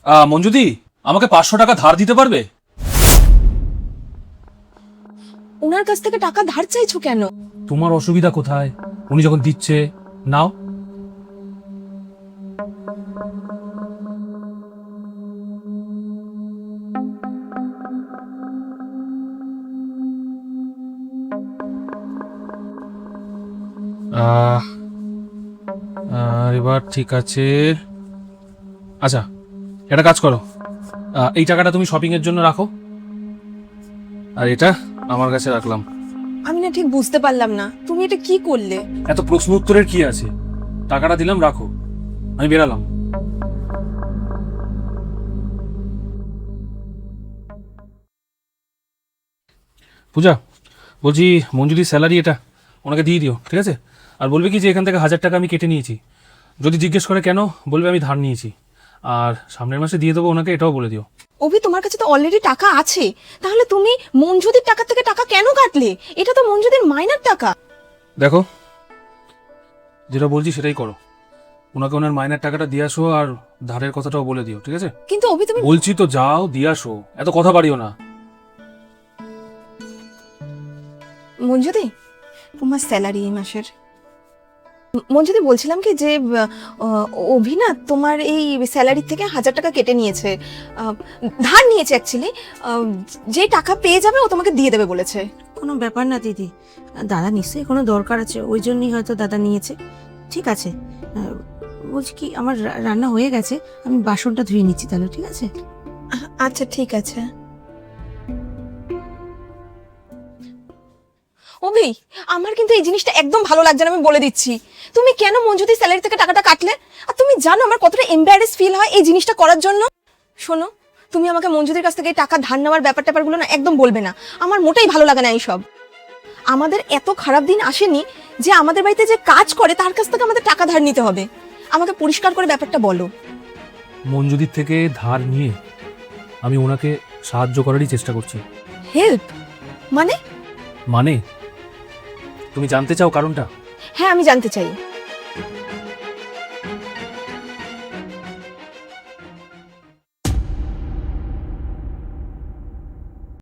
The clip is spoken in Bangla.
মঞ্জুদি, আমাকে 500 টাকা ধার দিতে পারবে? ওনার কাছ থেকে টাকা ধার চাইছো কেন? তোমার অসুবিধা কোথায়? উনি যখন দিচ্ছে নাও। এবার ঠিক আছে। আচ্ছা, একটা কাজ করো, এই টাকাটা তুমি শপিং এর জন্য রাখো, আর এটা আমার কাছে রাখলাম। আমি না ঠিক বুঝতে পারলাম না, তুমি এটা কি করলে? এত প্রশ্ন উত্তরের কি আছে? টাকাটা দিলাম, রাখো, আমি বেরালাম। পূজা, বলছি মঞ্জুরির স্যালারি এটা ওনাকে দিয়ে দিও, ঠিক আছে? আর বলবে কি যে এখান থেকে 1000 টাকা আমি কেটে নিয়েছি। যদি জিজ্ঞেস করে কেন, বলবে আমি ধার নিয়েছি, আর সামনের মাসে দিয়ে দেবো ওনাকে, এটাও বলে দিও। অভি, তোমার কাছে তো অলরেডি টাকা আছে, তাহলে তুমি মঞ্জুদির টাকা থেকে টাকা কেন কাটলে? এটা তো মঞ্জুদির মাইনার টাকা। দেখো, যেটা বলছি সেটাই করো, ওনাকে ওনার মাইনের টাকাটা দিয়ে আসো, আর ধারের কথাটাও বলে দিও, ঠিক আছে? কিন্তু অভি, তুমি বলছি তো যাও, দিয়ে আসো, এত কথা বাড়িও না। মঞ্জুদি, তোমার স্যালারি এই মাসের। মঞ্জুদি, বলছিলাম কি যে অভি না তোমার এই স্যালারি থেকে 1000 টাকা কেটে নিয়েছে, ধার নিয়েছে অ্যাকচুয়ালি। যে টাকা পেয়ে যাবে ও তোমাকে দিয়ে দেবে বলেছে। কোনো ব্যাপার না দিদি, দাদা নিশ্চয়ই কোনো দরকার আছে, ওই জন্যই হয়তো দাদা নিয়েছে। ঠিক আছে, বলছি কি আমার রান্না হয়ে গেছে, আমি বাসনটা ধুয়ে নিচ্ছি তাহলে, ঠিক আছে? আচ্ছা, ঠিক আছে। অভি, আমার কিন্তু এই জিনিসটা একদম ভালো লাগছে না, আমি বলে দিচ্ছি। তুমি কেন মঞ্জুদির স্যালারি থেকে টাকাটা কাটলে? আর তুমি জানো আমার কতটা এম্বারেস ফিল হয় এই জিনিসটা করার জন্য। শোনো, তুমি আমাকে মঞ্জুদির কাছ থেকে এই টাকা ধার নেওয়ার ব্যাপারগুলো না একদম বলবে না। আমার মোটেই ভালো লাগে না এইসব। আমাদের এত খারাপ দিন আসেনি যে আমাদের বাড়িতে যে কাজ করে তার কাছ থেকে আমাদের টাকা ধার নিতে হবে। আমাকে পরিষ্কার করে ব্যাপারটা বলো। মঞ্জুদির থেকে ধার নিয়ে আমি ওনাকে সাহায্য করারই চেষ্টা করছি। হেল্প মানে? মানে তুমি জানতে চাও কারণটা? হ্যাঁ, আমি জানতে চাই।